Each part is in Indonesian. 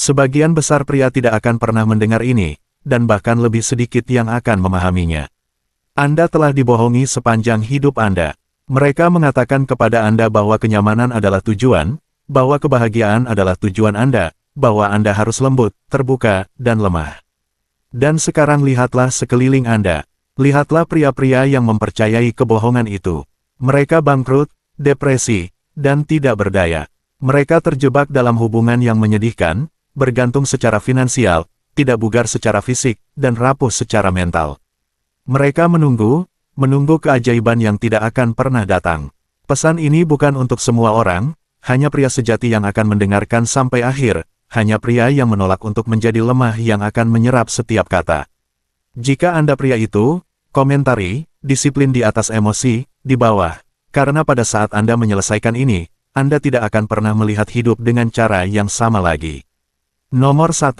Sebagian besar pria tidak akan pernah mendengar ini, dan bahkan lebih sedikit yang akan memahaminya. Anda telah dibohongi sepanjang hidup Anda. Mereka mengatakan kepada Anda bahwa kenyamanan adalah tujuan, bahwa kebahagiaan adalah tujuan Anda, bahwa Anda harus lembut, terbuka, dan lemah. Dan sekarang lihatlah sekeliling Anda. Lihatlah pria-pria yang mempercayai kebohongan itu. Mereka bangkrut, depresi, dan tidak berdaya. Mereka terjebak dalam hubungan yang menyedihkan, bergantung secara finansial, tidak bugar secara fisik, dan rapuh secara mental. Mereka menunggu keajaiban yang tidak akan pernah datang. Pesan ini bukan untuk semua orang, hanya pria sejati yang akan mendengarkan sampai akhir, hanya pria yang menolak untuk menjadi lemah yang akan menyerap setiap kata. Jika Anda pria itu, komentari, disiplin di atas emosi, di bawah, karena pada saat Anda menyelesaikan ini, Anda tidak akan pernah melihat hidup dengan cara yang sama lagi. Nomor 1,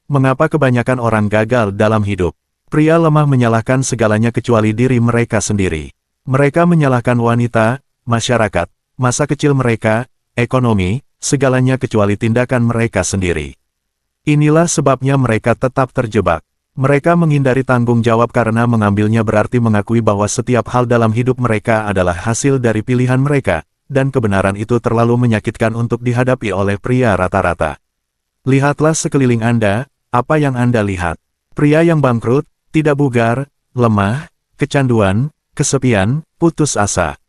mengapa kebanyakan orang gagal dalam hidup? Pria lemah menyalahkan segalanya kecuali diri mereka sendiri. Mereka menyalahkan wanita, masyarakat, masa kecil mereka, ekonomi, segalanya kecuali tindakan mereka sendiri. Inilah sebabnya mereka tetap terjebak. Mereka menghindari tanggung jawab karena mengambilnya berarti mengakui bahwa setiap hal dalam hidup mereka adalah hasil dari pilihan mereka, dan kebenaran itu terlalu menyakitkan untuk dihadapi oleh pria rata-rata. Lihatlah sekeliling Anda, apa yang Anda lihat. Pria yang bangkrut, tidak bugar, lemah, kecanduan, kesepian, putus asa.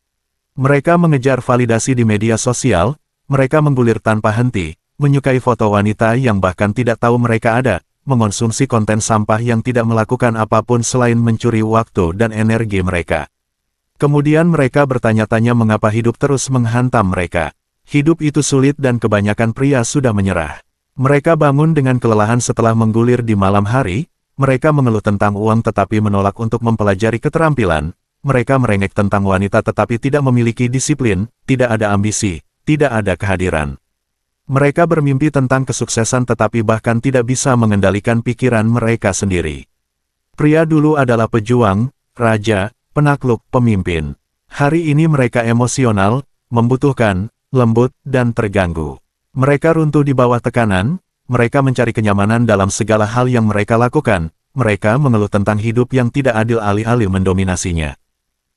Mereka mengejar validasi di media sosial, mereka menggulir tanpa henti, menyukai foto wanita yang bahkan tidak tahu mereka ada, mengonsumsi konten sampah yang tidak melakukan apapun selain mencuri waktu dan energi mereka. Kemudian mereka bertanya-tanya mengapa hidup terus menghantam mereka. Hidup itu sulit dan kebanyakan pria sudah menyerah. Mereka bangun dengan kelelahan setelah menggulir di malam hari, mereka mengeluh tentang uang tetapi menolak untuk mempelajari keterampilan, mereka merengek tentang wanita tetapi tidak memiliki disiplin, tidak ada ambisi, tidak ada kehadiran. Mereka bermimpi tentang kesuksesan tetapi bahkan tidak bisa mengendalikan pikiran mereka sendiri. Pria dulu adalah pejuang, raja, penakluk, pemimpin. Hari ini mereka emosional, membutuhkan, lembut, dan terganggu. Mereka runtuh di bawah tekanan, mereka mencari kenyamanan dalam segala hal yang mereka lakukan, mereka mengeluh tentang hidup yang tidak adil alih-alih mendominasinya.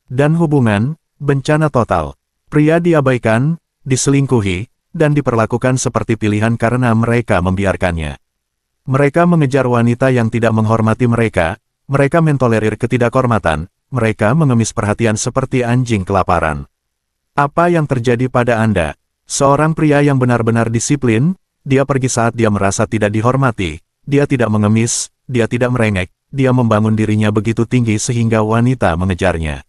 Dan hubungan, bencana total. Pria diabaikan, diselingkuhi, dan diperlakukan seperti pilihan karena mereka membiarkannya. Mereka mengejar wanita yang tidak menghormati mereka mentolerir ketidakhormatan, mereka mengemis perhatian seperti anjing kelaparan. Apa yang terjadi pada Anda? Seorang pria yang benar-benar disiplin, dia pergi saat dia merasa tidak dihormati, dia tidak mengemis, dia tidak merengek, dia membangun dirinya begitu tinggi sehingga wanita mengejarnya.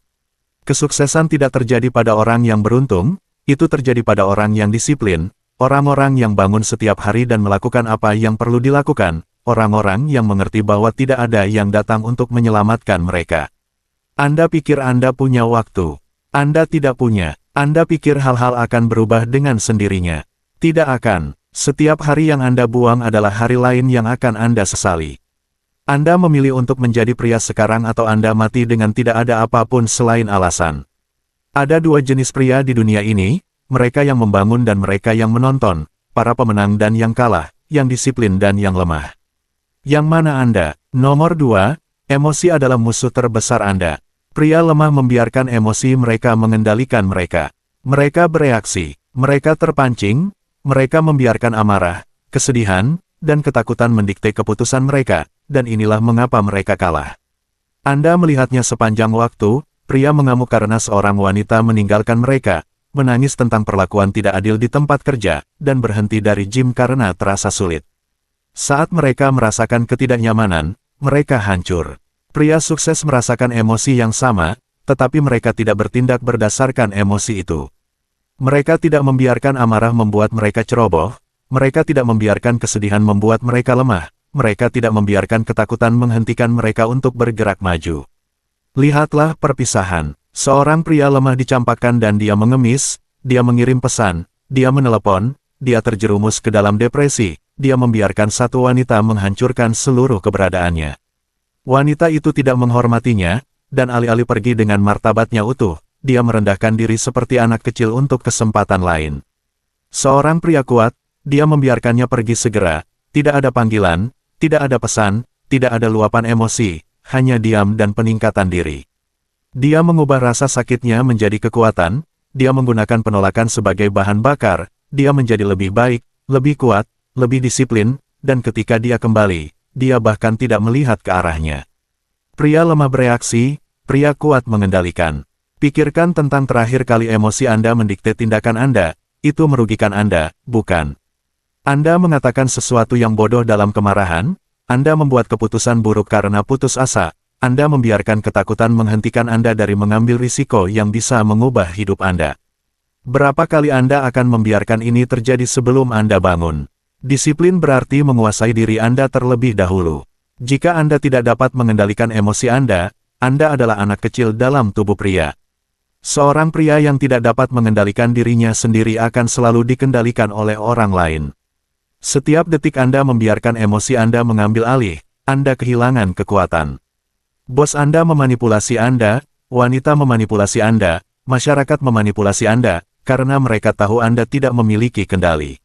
Kesuksesan tidak terjadi pada orang yang beruntung, itu terjadi pada orang yang disiplin, orang-orang yang bangun setiap hari dan melakukan apa yang perlu dilakukan, orang-orang yang mengerti bahwa tidak ada yang datang untuk menyelamatkan mereka. Anda pikir Anda punya waktu. Anda tidak punya. Anda pikir hal-hal akan berubah dengan sendirinya. Tidak akan. Setiap hari yang Anda buang adalah hari lain yang akan Anda sesali. Anda memilih untuk menjadi pria sekarang atau Anda mati dengan tidak ada apapun selain alasan. Ada dua jenis pria di dunia ini, mereka yang membangun dan mereka yang menonton, para pemenang dan yang kalah, yang disiplin dan yang lemah. Yang mana Anda? Nomor 2, emosi adalah musuh terbesar Anda. Pria lemah membiarkan emosi mereka mengendalikan mereka. Mereka bereaksi, mereka terpancing, mereka membiarkan amarah, kesedihan, dan ketakutan mendikte keputusan mereka, dan inilah mengapa mereka kalah. Anda melihatnya sepanjang waktu, pria mengamuk karena seorang wanita meninggalkan mereka, menangis tentang perlakuan tidak adil di tempat kerja, dan berhenti dari gym karena terasa sulit. Saat mereka merasakan ketidaknyamanan, mereka hancur. Pria sukses merasakan emosi yang sama, tetapi mereka tidak bertindak berdasarkan emosi itu. Mereka tidak membiarkan amarah membuat mereka ceroboh, mereka tidak membiarkan kesedihan membuat mereka lemah, mereka tidak membiarkan ketakutan menghentikan mereka untuk bergerak maju. Lihatlah perpisahan. Seorang pria lemah dicampakkan dan dia mengemis, dia mengirim pesan, dia menelepon, dia terjerumus ke dalam depresi, dia membiarkan satu wanita menghancurkan seluruh keberadaannya. Wanita itu tidak menghormatinya, dan alih-alih pergi dengan martabatnya utuh, dia merendahkan diri seperti anak kecil untuk kesempatan lain. Seorang pria kuat, dia membiarkannya pergi segera, Tidak ada panggilan, tidak ada pesan, tidak ada luapan emosi, hanya diam dan peningkatan diri. Dia mengubah rasa sakitnya menjadi kekuatan, dia menggunakan penolakan sebagai bahan bakar, dia menjadi lebih baik, lebih kuat, lebih disiplin, dan ketika dia kembali, dia bahkan tidak melihat ke arahnya. Pria lemah bereaksi, pria kuat mengendalikan. Pikirkan tentang terakhir kali emosi Anda mendikte tindakan Anda, itu merugikan Anda, bukan? Anda mengatakan sesuatu yang bodoh dalam kemarahan, Anda membuat keputusan buruk karena putus asa, Anda membiarkan ketakutan menghentikan Anda dari mengambil risiko yang bisa mengubah hidup Anda. Berapa kali Anda akan membiarkan ini terjadi sebelum Anda bangun? Disiplin berarti menguasai diri Anda terlebih dahulu. Jika Anda tidak dapat mengendalikan emosi Anda adalah anak kecil dalam tubuh pria. Seorang pria yang tidak dapat mengendalikan dirinya sendiri akan selalu dikendalikan oleh orang lain. Setiap detik Anda membiarkan emosi Anda mengambil alih, Anda kehilangan kekuatan. Bos Anda memanipulasi Anda, wanita memanipulasi Anda, masyarakat memanipulasi Anda, karena mereka tahu Anda tidak memiliki kendali.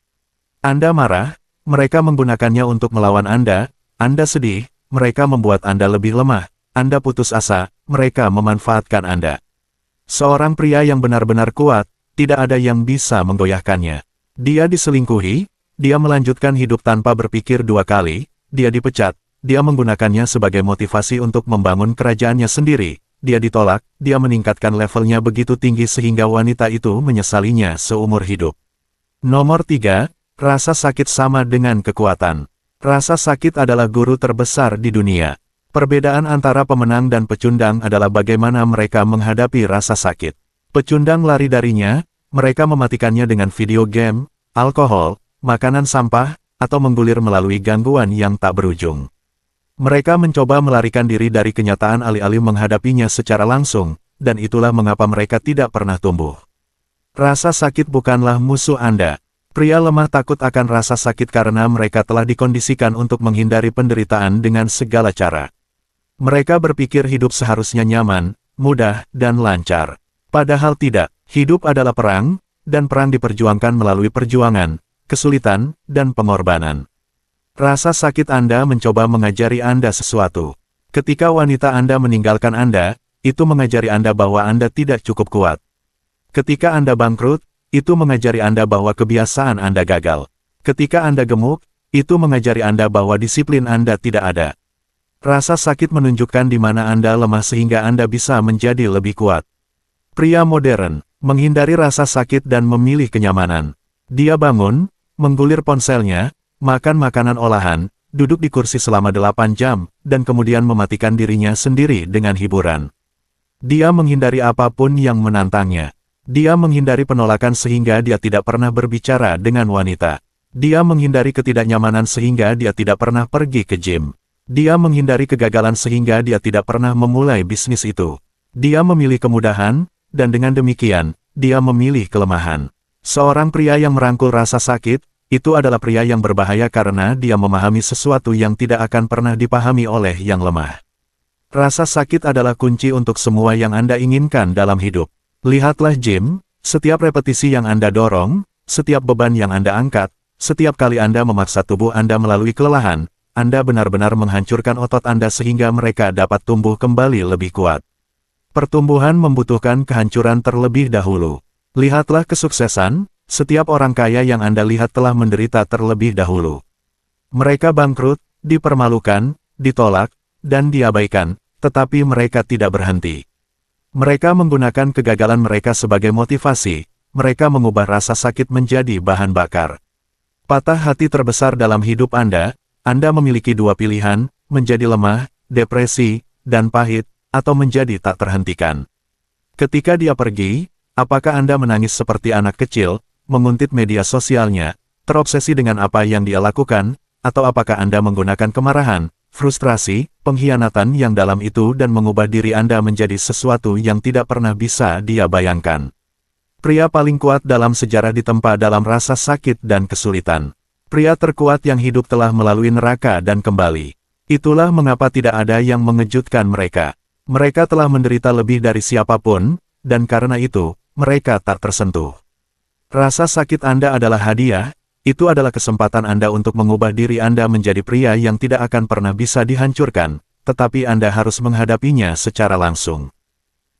Anda marah, mereka menggunakannya untuk melawan Anda sedih, mereka membuat Anda lebih lemah, Anda putus asa, mereka memanfaatkan Anda. Seorang pria yang benar-benar kuat, tidak ada yang bisa menggoyahkannya. Dia diselingkuhi, dia melanjutkan hidup tanpa berpikir dua kali, dia dipecat, dia menggunakannya sebagai motivasi untuk membangun kerajaannya sendiri, dia ditolak, dia meningkatkan levelnya begitu tinggi sehingga wanita itu menyesalinya seumur hidup. Nomor 3, rasa sakit sama dengan kekuatan. Rasa sakit adalah guru terbesar di dunia. Perbedaan antara pemenang dan pecundang adalah bagaimana mereka menghadapi rasa sakit. Pecundang lari darinya, mereka mematikannya dengan video game, alkohol, makanan sampah, atau menggulir melalui gangguan yang tak berujung. Mereka mencoba melarikan diri dari kenyataan alih-alih menghadapinya secara langsung, dan itulah mengapa mereka tidak pernah tumbuh. Rasa sakit bukanlah musuh Anda. Pria lemah takut akan rasa sakit karena mereka telah dikondisikan untuk menghindari penderitaan dengan segala cara. Mereka berpikir hidup seharusnya nyaman, mudah, dan lancar. Padahal tidak, hidup adalah perang, dan perang diperjuangkan melalui perjuangan, kesulitan, dan pengorbanan. Rasa sakit Anda mencoba mengajari Anda sesuatu. Ketika wanita Anda meninggalkan Anda, itu mengajari Anda bahwa Anda tidak cukup kuat. Ketika Anda bangkrut, itu mengajari Anda bahwa kebiasaan Anda gagal. Ketika Anda gemuk, itu mengajari Anda bahwa disiplin Anda tidak ada. Rasa sakit menunjukkan di mana Anda lemah sehingga Anda bisa menjadi lebih kuat. Pria modern, menghindari rasa sakit dan memilih kenyamanan. Dia bangun, menggulir ponselnya, makan makanan olahan, duduk di kursi selama 8 jam, dan kemudian mematikan dirinya sendiri dengan hiburan. Dia menghindari apapun yang menantangnya. Dia menghindari penolakan sehingga dia tidak pernah berbicara dengan wanita. Dia menghindari ketidaknyamanan sehingga dia tidak pernah pergi ke gym. Dia menghindari kegagalan sehingga dia tidak pernah memulai bisnis itu. Dia memilih kemudahan, dan dengan demikian, dia memilih kelemahan. Seorang pria yang merangkul rasa sakit, itu adalah pria yang berbahaya karena dia memahami sesuatu yang tidak akan pernah dipahami oleh yang lemah. Rasa sakit adalah kunci untuk semua yang Anda inginkan dalam hidup. Lihatlah gym, setiap repetisi yang Anda dorong, setiap beban yang Anda angkat, setiap kali Anda memaksa tubuh Anda melalui kelelahan, Anda benar-benar menghancurkan otot Anda sehingga mereka dapat tumbuh kembali lebih kuat. Pertumbuhan membutuhkan kehancuran terlebih dahulu. Lihatlah kesuksesan, setiap orang kaya yang Anda lihat telah menderita terlebih dahulu. Mereka bangkrut, dipermalukan, ditolak, dan diabaikan, tetapi mereka tidak berhenti. Mereka menggunakan kegagalan mereka sebagai motivasi, mereka mengubah rasa sakit menjadi bahan bakar. Patah hati terbesar dalam hidup Anda memiliki dua pilihan, menjadi lemah, depresi, dan pahit, atau menjadi tak terhentikan. Ketika dia pergi, apakah Anda menangis seperti anak kecil, menguntit media sosialnya, terobsesi dengan apa yang dia lakukan, atau apakah Anda menggunakan kemarahan, frustrasi, pengkhianatan yang dalam itu dan mengubah diri Anda menjadi sesuatu yang tidak pernah bisa dia bayangkan? Pria paling kuat dalam sejarah ditempa dalam rasa sakit dan kesulitan. Pria terkuat yang hidup telah melalui neraka dan kembali. Itulah mengapa tidak ada yang mengejutkan mereka. Mereka telah menderita lebih dari siapapun, dan karena itu, mereka tak tersentuh. Rasa sakit Anda adalah hadiah, Itu adalah kesempatan Anda untuk mengubah diri Anda menjadi pria yang tidak akan pernah bisa dihancurkan, tetapi Anda harus menghadapinya secara langsung.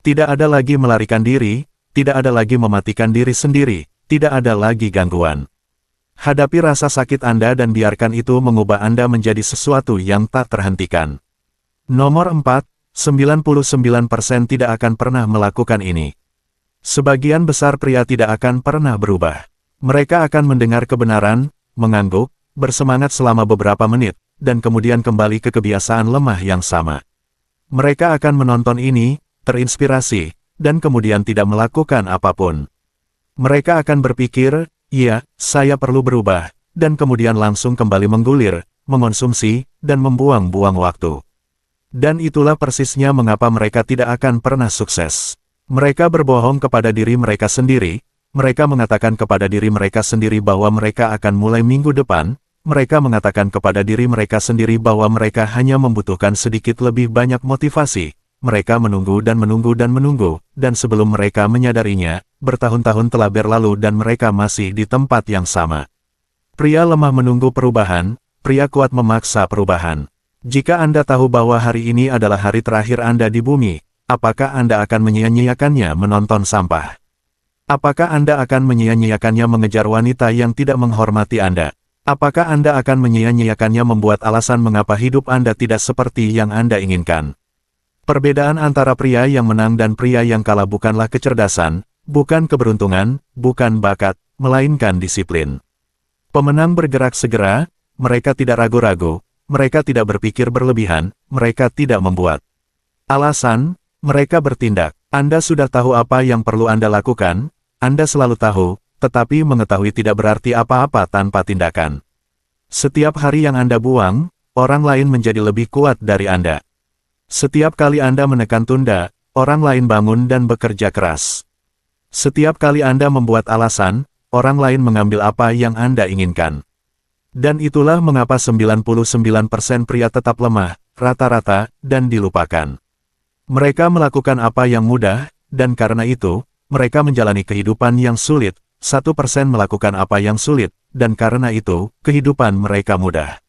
Tidak ada lagi melarikan diri, tidak ada lagi mematikan diri sendiri, tidak ada lagi gangguan. Hadapi rasa sakit Anda dan biarkan itu mengubah Anda menjadi sesuatu yang tak terhentikan. Nomor 4, 99% tidak akan pernah melakukan ini. Sebagian besar pria tidak akan pernah berubah. Mereka akan mendengar kebenaran, mengangguk, bersemangat selama beberapa menit, dan kemudian kembali ke kebiasaan lemah yang sama. Mereka akan menonton ini, terinspirasi, dan kemudian tidak melakukan apapun. Mereka akan berpikir, "Iya, saya perlu berubah," dan kemudian langsung kembali menggulir, mengonsumsi, dan membuang-buang waktu. Dan itulah persisnya mengapa mereka tidak akan pernah sukses. Mereka berbohong kepada diri mereka sendiri, mereka mengatakan kepada diri mereka sendiri bahwa mereka akan mulai minggu depan, mereka mengatakan kepada diri mereka sendiri bahwa mereka hanya membutuhkan sedikit lebih banyak motivasi. Mereka menunggu dan menunggu dan menunggu, dan sebelum mereka menyadarinya, bertahun-tahun telah berlalu dan mereka masih di tempat yang sama. Pria lemah menunggu perubahan, pria kuat memaksa perubahan. Jika Anda tahu bahwa hari ini adalah hari terakhir Anda di bumi, apakah Anda akan menyia-nyiakannya menonton sampah? Apakah Anda akan menyia-nyiakannya mengejar wanita yang tidak menghormati Anda? Apakah Anda akan menyia-nyiakannya membuat alasan mengapa hidup Anda tidak seperti yang Anda inginkan? Perbedaan antara pria yang menang dan pria yang kalah bukanlah kecerdasan, bukan keberuntungan, bukan bakat, melainkan disiplin. Pemenang bergerak segera, mereka tidak ragu-ragu, mereka tidak berpikir berlebihan, mereka tidak membuat alasan, mereka bertindak. Anda sudah tahu apa yang perlu Anda lakukan, Anda selalu tahu, tetapi mengetahui tidak berarti apa-apa tanpa tindakan. Setiap hari yang Anda buang, orang lain menjadi lebih kuat dari Anda. Setiap kali Anda menekan tunda, orang lain bangun dan bekerja keras. Setiap kali Anda membuat alasan, orang lain mengambil apa yang Anda inginkan. Dan itulah mengapa 99% pria tetap lemah, rata-rata, dan dilupakan. Mereka melakukan apa yang mudah, dan karena itu, mereka menjalani kehidupan yang sulit. 1% melakukan apa yang sulit, dan karena itu, kehidupan mereka mudah.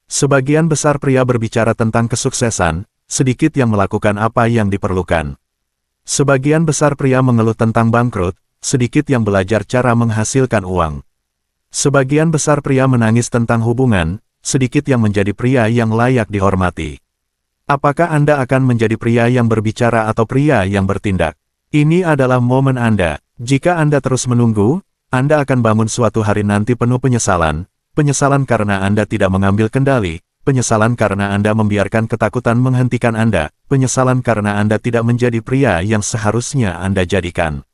Sebagian besar pria berbicara tentang kesuksesan, sedikit yang melakukan apa yang diperlukan. Sebagian besar pria mengeluh tentang bangkrut, sedikit yang belajar cara menghasilkan uang. Sebagian besar pria menangis tentang hubungan, sedikit yang menjadi pria yang layak dihormati. Apakah Anda akan menjadi pria yang berbicara atau pria yang bertindak? Ini adalah momen Anda. Jika Anda terus menunggu, Anda akan bangun suatu hari nanti penuh penyesalan, penyesalan karena Anda tidak mengambil kendali, penyesalan karena Anda membiarkan ketakutan menghentikan Anda, penyesalan karena Anda tidak menjadi pria yang seharusnya Anda jadikan.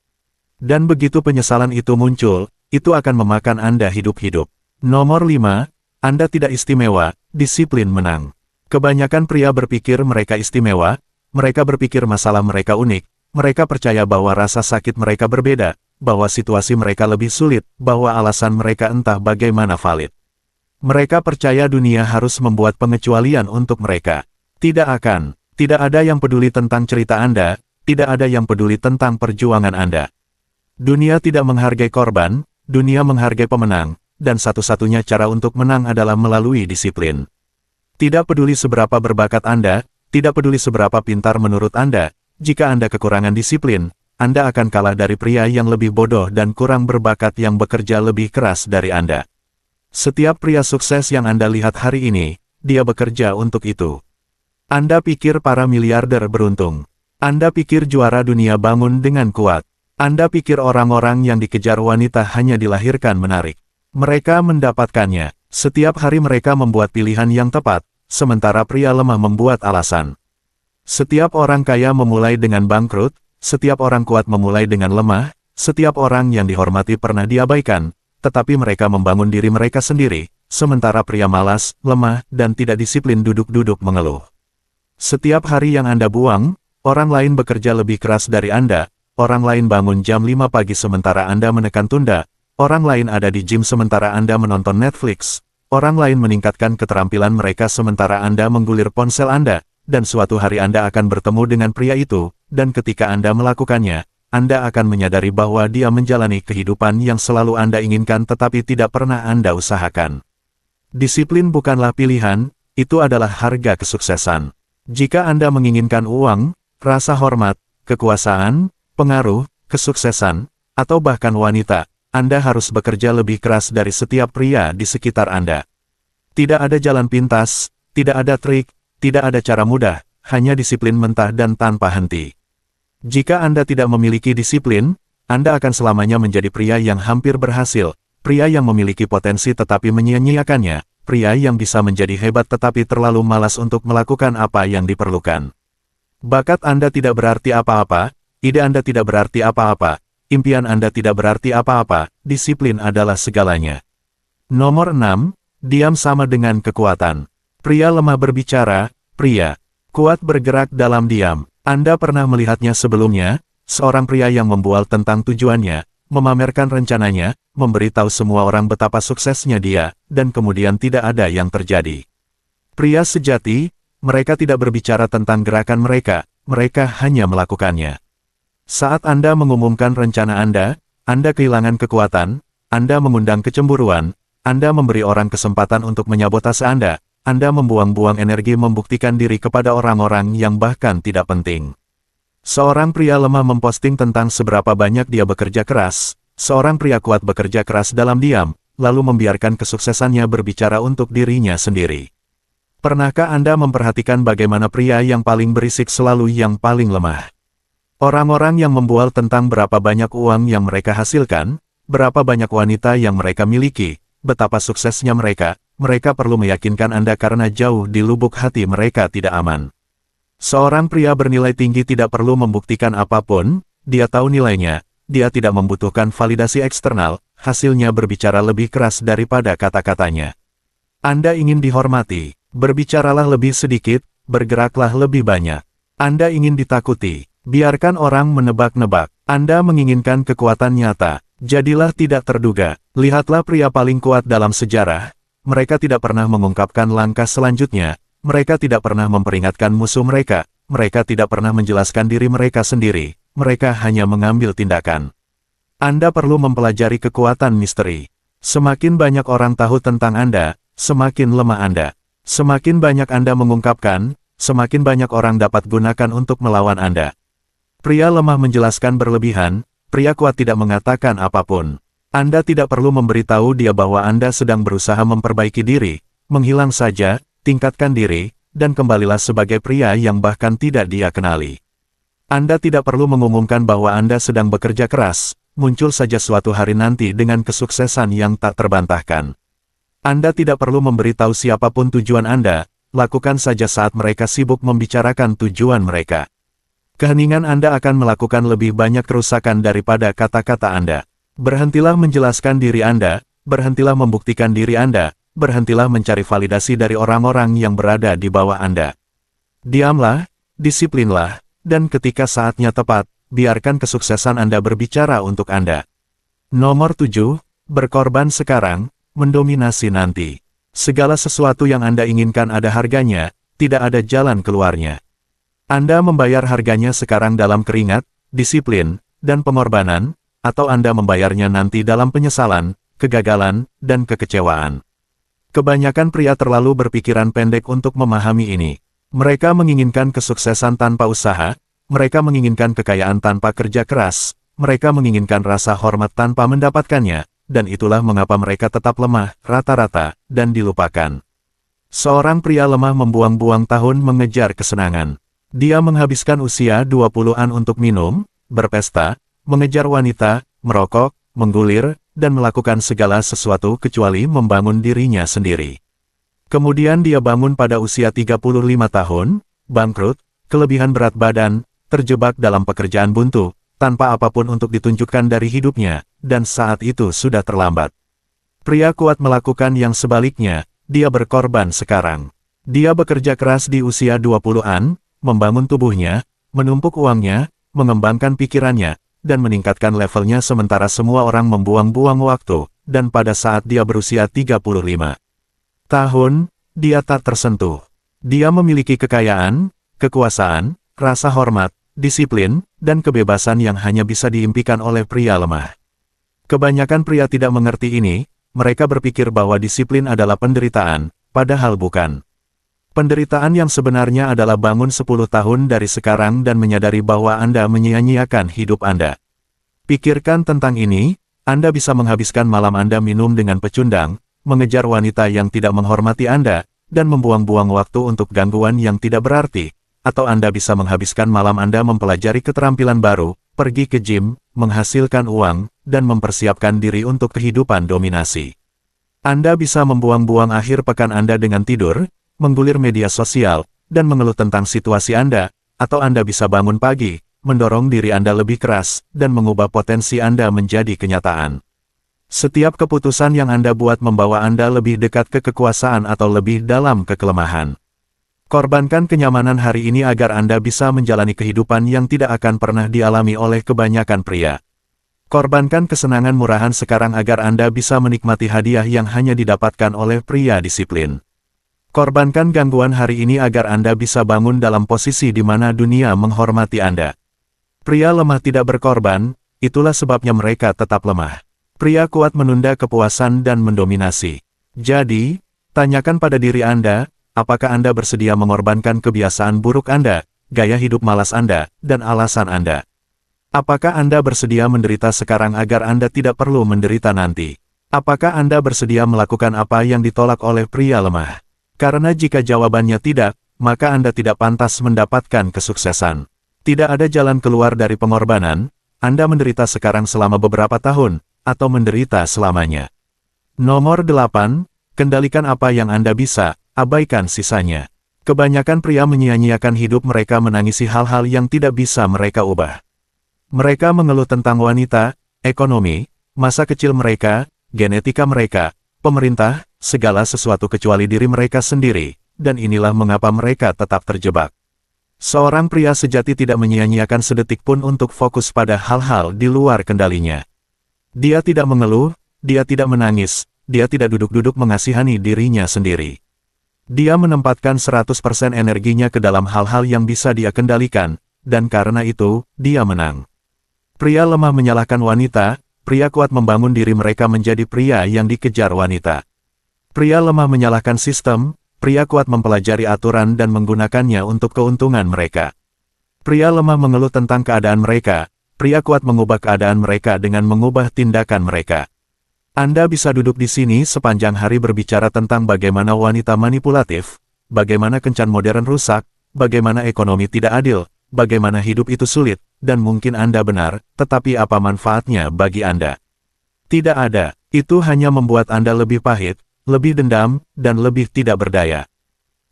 Dan begitu penyesalan itu muncul, itu akan memakan Anda hidup-hidup. Nomor 5, Anda tidak istimewa, disiplin menang. Kebanyakan pria berpikir mereka istimewa, mereka berpikir masalah mereka unik, mereka percaya bahwa rasa sakit mereka berbeda, bahwa situasi mereka lebih sulit, bahwa alasan mereka entah bagaimana valid. Mereka percaya dunia harus membuat pengecualian untuk mereka. Tidak akan. Tidak ada yang peduli tentang cerita Anda, tidak ada yang peduli tentang perjuangan Anda. Dunia tidak menghargai korban, dunia menghargai pemenang, dan satu-satunya cara untuk menang adalah melalui disiplin. Tidak peduli seberapa berbakat Anda, tidak peduli seberapa pintar menurut Anda, jika Anda kekurangan disiplin, Anda akan kalah dari pria yang lebih bodoh dan kurang berbakat yang bekerja lebih keras dari Anda. Setiap pria sukses yang Anda lihat hari ini, dia bekerja untuk itu. Anda pikir para miliarder beruntung. Anda pikir juara dunia bangun dengan kuat. Anda pikir orang-orang yang dikejar wanita hanya dilahirkan menarik. Mereka mendapatkannya. Setiap hari mereka membuat pilihan yang tepat, sementara pria lemah membuat alasan. Setiap orang kaya memulai dengan bangkrut, setiap orang kuat memulai dengan lemah, setiap orang yang dihormati pernah diabaikan, tetapi mereka membangun diri mereka sendiri, sementara pria malas, lemah, dan tidak disiplin duduk-duduk mengeluh. Setiap hari yang Anda buang, orang lain bekerja lebih keras dari Anda, orang lain bangun jam 5 pagi sementara Anda menekan tunda, orang lain ada di gym sementara Anda menonton Netflix, orang lain meningkatkan keterampilan mereka sementara Anda menggulir ponsel Anda, dan suatu hari Anda akan bertemu dengan pria itu, dan ketika Anda melakukannya, Anda akan menyadari bahwa dia menjalani kehidupan yang selalu Anda inginkan tetapi tidak pernah Anda usahakan. Disiplin bukanlah pilihan, itu adalah harga kesuksesan. Jika Anda menginginkan uang, rasa hormat, kekuasaan, pengaruh, kesuksesan, atau bahkan wanita, Anda harus bekerja lebih keras dari setiap pria di sekitar Anda. Tidak ada jalan pintas, tidak ada trik, tidak ada cara mudah, hanya disiplin mentah dan tanpa henti. Jika Anda tidak memiliki disiplin, Anda akan selamanya menjadi pria yang hampir berhasil, pria yang memiliki potensi tetapi menyia-nyiakannya, pria yang bisa menjadi hebat tetapi terlalu malas untuk melakukan apa yang diperlukan. Bakat Anda tidak berarti apa-apa, ide Anda tidak berarti apa-apa, impian Anda tidak berarti apa-apa, disiplin adalah segalanya. Nomor 6, diam sama dengan kekuatan. Pria lemah berbicara, pria kuat bergerak dalam diam. Anda pernah melihatnya sebelumnya, seorang pria yang membual tentang tujuannya, memamerkan rencananya, memberitahu semua orang betapa suksesnya dia, dan kemudian tidak ada yang terjadi. Pria sejati, mereka tidak berbicara tentang gerakan mereka, mereka hanya melakukannya. Saat Anda mengumumkan rencana Anda kehilangan kekuatan, Anda mengundang kecemburuan, Anda memberi orang kesempatan untuk menyabotase Anda membuang-buang energi membuktikan diri kepada orang-orang yang bahkan tidak penting. Seorang pria lemah memposting tentang seberapa banyak dia bekerja keras, seorang pria kuat bekerja keras dalam diam, lalu membiarkan kesuksesannya berbicara untuk dirinya sendiri. Pernahkah Anda memperhatikan bagaimana pria yang paling berisik selalu yang paling lemah? Orang-orang yang membual tentang berapa banyak uang yang mereka hasilkan, berapa banyak wanita yang mereka miliki, betapa suksesnya mereka perlu meyakinkan Anda karena jauh di lubuk hati mereka tidak aman. Seorang pria bernilai tinggi tidak perlu membuktikan apapun, dia tahu nilainya, dia tidak membutuhkan validasi eksternal, hasilnya berbicara lebih keras daripada kata-katanya. Anda ingin dihormati, berbicaralah lebih sedikit, bergeraklah lebih banyak. Anda ingin ditakuti, biarkan orang menebak-nebak. Anda menginginkan kekuatan nyata, jadilah tidak terduga. Lihatlah pria paling kuat dalam sejarah. Mereka tidak pernah mengungkapkan langkah selanjutnya, mereka tidak pernah memperingatkan musuh mereka tidak pernah menjelaskan diri mereka sendiri, mereka hanya mengambil tindakan. Anda perlu mempelajari kekuatan misteri. Semakin banyak orang tahu tentang Anda, semakin lemah Anda. Semakin banyak Anda mengungkapkan, semakin banyak orang dapat gunakan untuk melawan Anda. Pria lemah menjelaskan berlebihan, pria kuat tidak mengatakan apapun. Anda tidak perlu memberitahu dia bahwa Anda sedang berusaha memperbaiki diri, menghilang saja, tingkatkan diri, dan kembalilah sebagai pria yang bahkan tidak dia kenali. Anda tidak perlu mengumumkan bahwa Anda sedang bekerja keras, muncul saja suatu hari nanti dengan kesuksesan yang tak terbantahkan. Anda tidak perlu memberitahu siapapun tujuan Anda, lakukan saja saat mereka sibuk membicarakan tujuan mereka. Keheningan Anda akan melakukan lebih banyak kerusakan daripada kata-kata Anda. Berhentilah menjelaskan diri Anda, berhentilah membuktikan diri Anda, berhentilah mencari validasi dari orang-orang yang berada di bawah Anda. Diamlah, disiplinlah, dan ketika saatnya tepat, biarkan kesuksesan Anda berbicara untuk Anda. Nomor 7, berkorban sekarang, mendominasi nanti. Segala sesuatu yang Anda inginkan ada harganya, tidak ada jalan keluarnya. Anda membayar harganya sekarang dalam keringat, disiplin, dan pengorbanan, atau Anda membayarnya nanti dalam penyesalan, kegagalan, dan kekecewaan. Kebanyakan pria terlalu berpikiran pendek untuk memahami ini. Mereka menginginkan kesuksesan tanpa usaha, mereka menginginkan kekayaan tanpa kerja keras, mereka menginginkan rasa hormat tanpa mendapatkannya, dan itulah mengapa mereka tetap lemah, rata-rata, dan dilupakan. Seorang pria lemah membuang-buang tahun mengejar kesenangan. Dia menghabiskan usia 20-an untuk minum, berpesta, mengejar wanita, merokok, menggulir, dan melakukan segala sesuatu kecuali membangun dirinya sendiri. Kemudian dia bangun pada usia 35 tahun, bangkrut, kelebihan berat badan, terjebak dalam pekerjaan buntu, tanpa apapun untuk ditunjukkan dari hidupnya, dan saat itu sudah terlambat. Pria kuat melakukan yang sebaliknya, dia berkorban sekarang. Dia bekerja keras di usia 20-an, membangun tubuhnya, menumpuk uangnya, mengembangkan pikirannya, dan meningkatkan levelnya sementara semua orang membuang-buang waktu, dan pada saat dia berusia 35 tahun, dia tak tersentuh. Dia memiliki kekayaan, kekuasaan, rasa hormat, disiplin, dan kebebasan yang hanya bisa diimpikan oleh pria lemah. Kebanyakan pria tidak mengerti ini, mereka berpikir bahwa disiplin adalah penderitaan, padahal bukan. Penderitaan yang sebenarnya adalah bangun 10 tahun dari sekarang dan menyadari bahwa Anda menyia-nyiakan hidup Anda. Pikirkan tentang ini, Anda bisa menghabiskan malam Anda minum dengan pecundang, mengejar wanita yang tidak menghormati Anda, dan membuang-buang waktu untuk gangguan yang tidak berarti, atau Anda bisa menghabiskan malam Anda mempelajari keterampilan baru, pergi ke gym, menghasilkan uang, dan mempersiapkan diri untuk kehidupan dominasi. Anda bisa membuang-buang akhir pekan Anda dengan tidur, menggulir media sosial, dan mengeluh tentang situasi Anda, atau Anda bisa bangun pagi, mendorong diri Anda lebih keras, dan mengubah potensi Anda menjadi kenyataan. Setiap keputusan yang Anda buat membawa Anda lebih dekat ke kekuasaan atau lebih dalam ke kelemahan. Korbankan kenyamanan hari ini agar Anda bisa menjalani kehidupan yang tidak akan pernah dialami oleh kebanyakan pria. Korbankan kesenangan murahan sekarang agar Anda bisa menikmati hadiah yang hanya didapatkan oleh pria disiplin. Korbankan gangguan hari ini agar Anda bisa bangun dalam posisi di mana dunia menghormati Anda. Pria lemah tidak berkorban, itulah sebabnya mereka tetap lemah. Pria kuat menunda kepuasan dan mendominasi. Jadi, tanyakan pada diri Anda, apakah Anda bersedia mengorbankan kebiasaan buruk Anda, gaya hidup malas Anda, dan alasan Anda? Apakah Anda bersedia menderita sekarang agar Anda tidak perlu menderita nanti? Apakah Anda bersedia melakukan apa yang ditolak oleh pria lemah? Karena jika jawabannya tidak, maka Anda tidak pantas mendapatkan kesuksesan. Tidak ada jalan keluar dari pengorbanan, Anda menderita sekarang selama beberapa tahun, atau menderita selamanya. Nomor 8, kendalikan apa yang Anda bisa, abaikan sisanya. Kebanyakan pria menyia-nyiakan hidup mereka menangisi hal-hal yang tidak bisa mereka ubah. Mereka mengeluh tentang wanita, ekonomi, masa kecil mereka, genetika mereka, pemerintah, segala sesuatu kecuali diri mereka sendiri, dan inilah mengapa mereka tetap terjebak. Seorang pria sejati tidak menyia-nyiakan sedetik pun untuk fokus pada hal-hal di luar kendalinya. Dia tidak mengeluh, dia tidak menangis, dia tidak duduk-duduk mengasihani dirinya sendiri. Dia menempatkan 100% energinya ke dalam hal-hal yang bisa dia kendalikan, dan karena itu, dia menang. Pria lemah menyalahkan wanita, pria kuat membangun diri mereka menjadi pria yang dikejar wanita. Pria lemah menyalahkan sistem, pria kuat mempelajari aturan dan menggunakannya untuk keuntungan mereka. Pria lemah mengeluh tentang keadaan mereka, pria kuat mengubah keadaan mereka dengan mengubah tindakan mereka. Anda bisa duduk di sini sepanjang hari berbicara tentang bagaimana wanita manipulatif, bagaimana kencan modern rusak, bagaimana ekonomi tidak adil, bagaimana hidup itu sulit, dan mungkin Anda benar, tetapi apa manfaatnya bagi Anda? Tidak ada, itu hanya membuat Anda lebih pahit, lebih dendam, dan lebih tidak berdaya.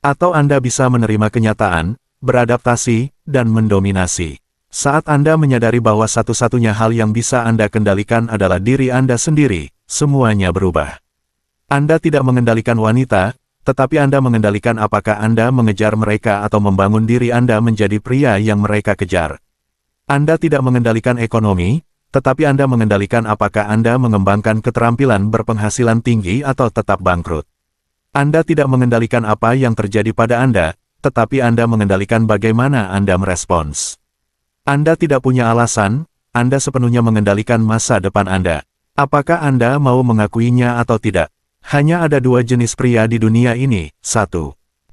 Atau Anda bisa menerima kenyataan, beradaptasi, dan mendominasi. Saat Anda menyadari bahwa satu-satunya hal yang bisa Anda kendalikan adalah diri Anda sendiri, semuanya berubah. Anda tidak mengendalikan wanita, tetapi Anda mengendalikan apakah Anda mengejar mereka atau membangun diri Anda menjadi pria yang mereka kejar. Anda tidak mengendalikan ekonomi, tetapi Anda mengendalikan apakah Anda mengembangkan keterampilan berpenghasilan tinggi atau tetap bangkrut. Anda tidak mengendalikan apa yang terjadi pada Anda, tetapi Anda mengendalikan bagaimana Anda merespons. Anda tidak punya alasan, Anda sepenuhnya mengendalikan masa depan Anda. Apakah Anda mau mengakuinya atau tidak? Hanya ada dua jenis pria di dunia ini. 1.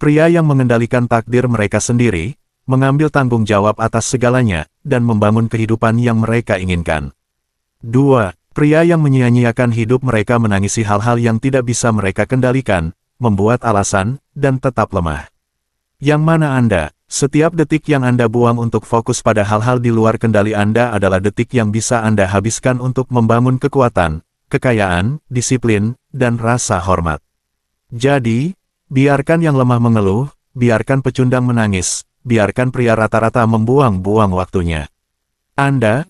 Pria yang mengendalikan takdir mereka sendiri, mengambil tanggung jawab atas segalanya, dan membangun kehidupan yang mereka inginkan. 2. Pria yang menyia-nyiakan hidup mereka menangisi hal-hal yang tidak bisa mereka kendalikan, membuat alasan, dan tetap lemah. Yang mana Anda? Setiap detik yang Anda buang untuk fokus pada hal-hal di luar kendali Anda adalah detik yang bisa Anda habiskan untuk membangun kekuatan, kekayaan, disiplin, dan rasa hormat. Jadi, biarkan yang lemah mengeluh, biarkan pecundang menangis, biarkan pria rata-rata membuang-buang waktunya. Anda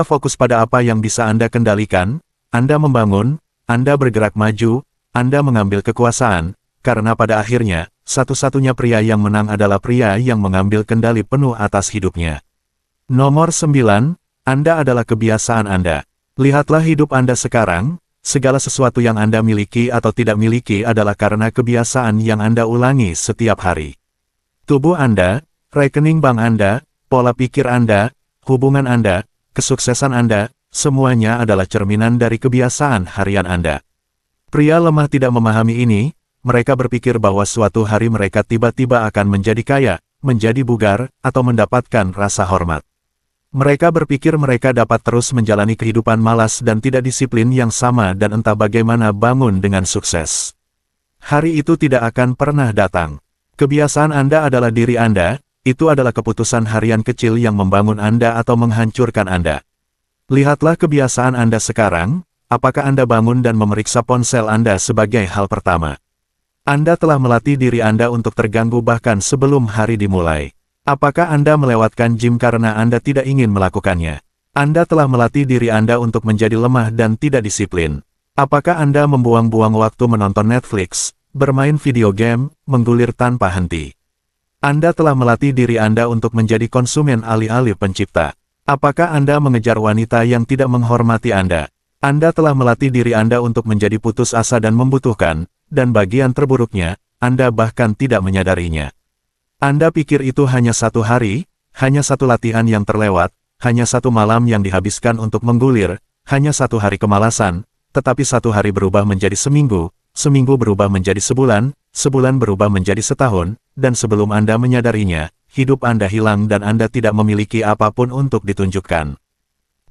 fokus pada apa yang bisa Anda kendalikan, Anda membangun, Anda bergerak maju, Anda mengambil kekuasaan, karena pada akhirnya, satu-satunya pria yang menang adalah pria yang mengambil kendali penuh atas hidupnya. Nomor 9, Anda adalah kebiasaan Anda. Lihatlah hidup Anda sekarang, segala sesuatu yang Anda miliki atau tidak miliki adalah karena kebiasaan yang Anda ulangi setiap hari. Tubuh Anda, rekening bank Anda, pola pikir Anda, hubungan Anda, kesuksesan Anda, semuanya adalah cerminan dari kebiasaan harian Anda. Pria lemah tidak memahami ini, mereka berpikir bahwa suatu hari mereka tiba-tiba akan menjadi kaya, menjadi bugar, atau mendapatkan rasa hormat. Mereka berpikir mereka dapat terus menjalani kehidupan malas dan tidak disiplin yang sama dan entah bagaimana bangun dengan sukses. Hari itu tidak akan pernah datang. Kebiasaan Anda adalah diri Anda, itu adalah keputusan harian kecil yang membangun Anda atau menghancurkan Anda. Lihatlah kebiasaan Anda sekarang, apakah Anda bangun dan memeriksa ponsel Anda sebagai hal pertama? Anda telah melatih diri Anda untuk terganggu bahkan sebelum hari dimulai. Apakah Anda melewatkan gym karena Anda tidak ingin melakukannya? Anda telah melatih diri Anda untuk menjadi lemah dan tidak disiplin. Apakah Anda membuang-buang waktu menonton Netflix, bermain video game, menggulir tanpa henti? Anda telah melatih diri Anda untuk menjadi konsumen alih-alih pencipta. Apakah Anda mengejar wanita yang tidak menghormati Anda? Anda telah melatih diri Anda untuk menjadi putus asa dan membutuhkan, dan bagian terburuknya, Anda bahkan tidak menyadarinya. Anda pikir itu hanya satu hari, hanya satu latihan yang terlewat, hanya satu malam yang dihabiskan untuk menggulir, hanya satu hari kemalasan, tetapi satu hari berubah menjadi seminggu, seminggu berubah menjadi sebulan, sebulan berubah menjadi setahun, dan sebelum Anda menyadarinya, hidup Anda hilang dan Anda tidak memiliki apapun untuk ditunjukkan.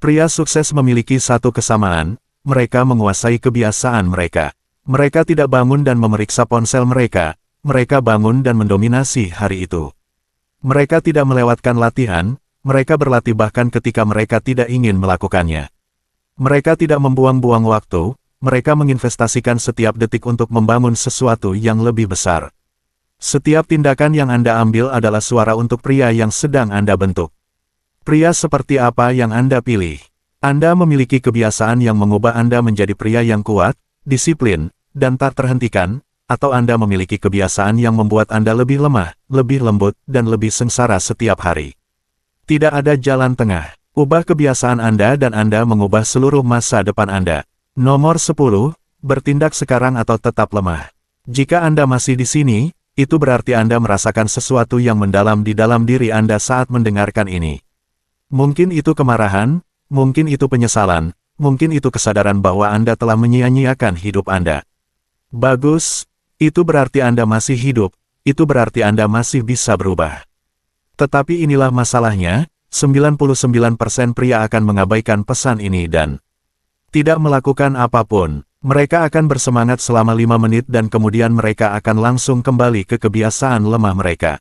Pria sukses memiliki satu kesamaan, mereka menguasai kebiasaan mereka. Mereka tidak bangun dan memeriksa ponsel mereka. Mereka bangun dan mendominasi hari itu. Mereka tidak melewatkan latihan, mereka berlatih bahkan ketika mereka tidak ingin melakukannya. Mereka tidak membuang-buang waktu, mereka menginvestasikan setiap detik untuk membangun sesuatu yang lebih besar. Setiap tindakan yang Anda ambil adalah suara untuk pria yang sedang Anda bentuk. Pria seperti apa yang Anda pilih? Anda memiliki kebiasaan yang mengubah Anda menjadi pria yang kuat, disiplin, dan tak terhentikan, atau Anda memiliki kebiasaan yang membuat Anda lebih lemah, lebih lembut, dan lebih sengsara setiap hari. Tidak ada jalan tengah. Ubah kebiasaan Anda dan Anda mengubah seluruh masa depan Anda. Nomor 10, bertindak sekarang atau tetap lemah. Jika Anda masih di sini, itu berarti Anda merasakan sesuatu yang mendalam di dalam diri Anda saat mendengarkan ini. Mungkin itu kemarahan, mungkin itu penyesalan, mungkin itu kesadaran bahwa Anda telah menyia-nyiakan hidup Anda. Bagus. Itu berarti Anda masih hidup, itu berarti Anda masih bisa berubah. Tetapi inilah masalahnya, 99% pria akan mengabaikan pesan ini dan tidak melakukan apapun. Mereka akan bersemangat selama 5 menit dan kemudian mereka akan langsung kembali ke kebiasaan lemah mereka.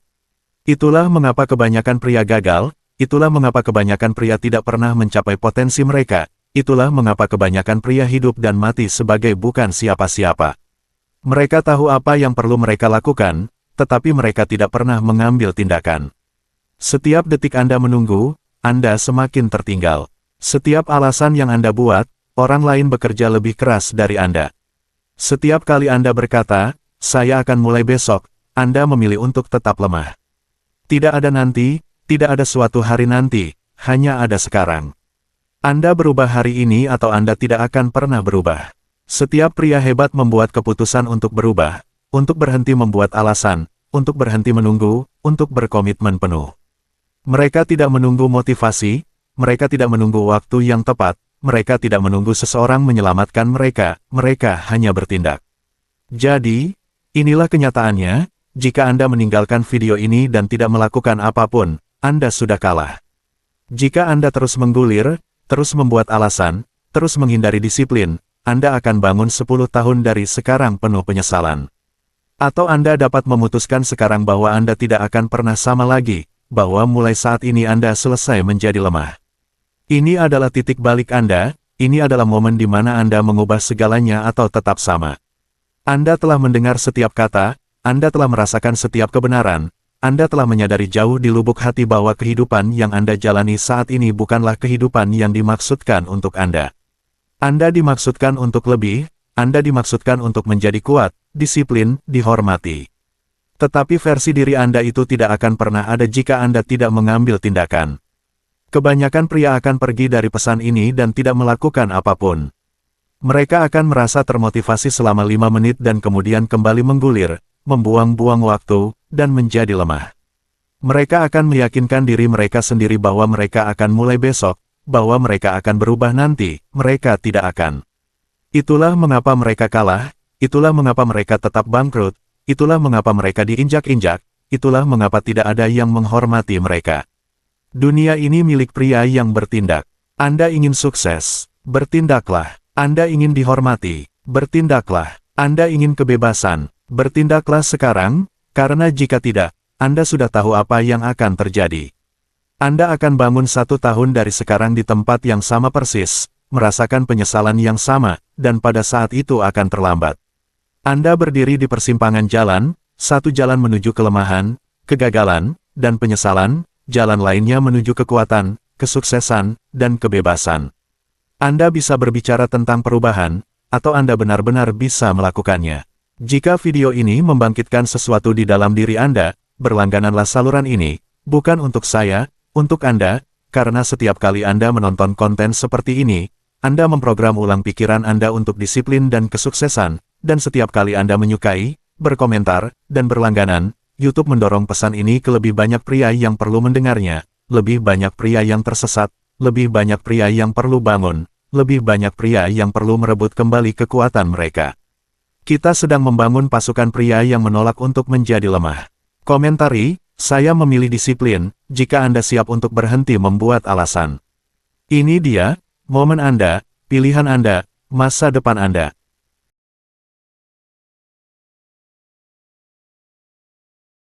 Itulah mengapa kebanyakan pria gagal, itulah mengapa kebanyakan pria tidak pernah mencapai potensi mereka, itulah mengapa kebanyakan pria hidup dan mati sebagai bukan siapa-siapa. Mereka tahu apa yang perlu mereka lakukan, tetapi mereka tidak pernah mengambil tindakan. Setiap detik Anda menunggu, Anda semakin tertinggal. Setiap alasan yang Anda buat, orang lain bekerja lebih keras dari Anda. Setiap kali Anda berkata, "Saya akan mulai besok," Anda memilih untuk tetap lemah. Tidak ada nanti, tidak ada suatu hari nanti, hanya ada sekarang. Anda berubah hari ini atau Anda tidak akan pernah berubah. Setiap pria hebat membuat keputusan untuk berubah, untuk berhenti membuat alasan, untuk berhenti menunggu, untuk berkomitmen penuh. Mereka tidak menunggu motivasi, mereka tidak menunggu waktu yang tepat, mereka tidak menunggu seseorang menyelamatkan mereka, mereka hanya bertindak. Jadi, inilah kenyataannya, jika Anda meninggalkan video ini dan tidak melakukan apapun, Anda sudah kalah. Jika Anda terus menggulir, terus membuat alasan, terus menghindari disiplin, Anda akan bangun 10 tahun dari sekarang penuh penyesalan. Atau Anda dapat memutuskan sekarang bahwa Anda tidak akan pernah sama lagi, bahwa mulai saat ini Anda selesai menjadi lemah. Ini adalah titik balik Anda, ini adalah momen di mana Anda mengubah segalanya atau tetap sama. Anda telah mendengar setiap kata, Anda telah merasakan setiap kebenaran, Anda telah menyadari jauh di lubuk hati bahwa kehidupan yang Anda jalani saat ini bukanlah kehidupan yang dimaksudkan untuk Anda. Anda dimaksudkan untuk lebih, Anda dimaksudkan untuk menjadi kuat, disiplin, dihormati. Tetapi versi diri Anda itu tidak akan pernah ada jika Anda tidak mengambil tindakan. Kebanyakan pria akan pergi dari pesan ini dan tidak melakukan apapun. Mereka akan merasa termotivasi selama 5 menit dan kemudian kembali menggulir, membuang-buang waktu, dan menjadi lemah. Mereka akan meyakinkan diri mereka sendiri bahwa mereka akan mulai besok, bahwa mereka akan berubah nanti, mereka tidak akan. Itulah mengapa mereka kalah, itulah mengapa mereka tetap bangkrut, itulah mengapa mereka diinjak-injak, itulah mengapa tidak ada yang menghormati mereka. Dunia ini milik pria yang bertindak. Anda ingin sukses, bertindaklah. Anda ingin dihormati, bertindaklah. Anda ingin kebebasan, bertindaklah sekarang, karena jika tidak, Anda sudah tahu apa yang akan terjadi. Anda akan bangun 1 tahun dari sekarang di tempat yang sama persis, merasakan penyesalan yang sama, dan pada saat itu akan terlambat. Anda berdiri di persimpangan jalan, satu jalan menuju kelemahan, kegagalan, dan penyesalan, jalan lainnya menuju kekuatan, kesuksesan, dan kebebasan. Anda bisa berbicara tentang perubahan, atau Anda benar-benar bisa melakukannya. Jika video ini membangkitkan sesuatu di dalam diri Anda, berlanggananlah saluran ini, bukan untuk saya, untuk Anda, karena setiap kali Anda menonton konten seperti ini, Anda memprogram ulang pikiran Anda untuk disiplin dan kesuksesan, dan setiap kali Anda menyukai, berkomentar, dan berlangganan, YouTube mendorong pesan ini ke lebih banyak pria yang perlu mendengarnya, lebih banyak pria yang tersesat, lebih banyak pria yang perlu bangun, lebih banyak pria yang perlu merebut kembali kekuatan mereka. Kita sedang membangun pasukan pria yang menolak untuk menjadi lemah. Komentari, saya memilih disiplin, jika Anda siap untuk berhenti membuat alasan. Ini dia, momen Anda, pilihan Anda, masa depan Anda.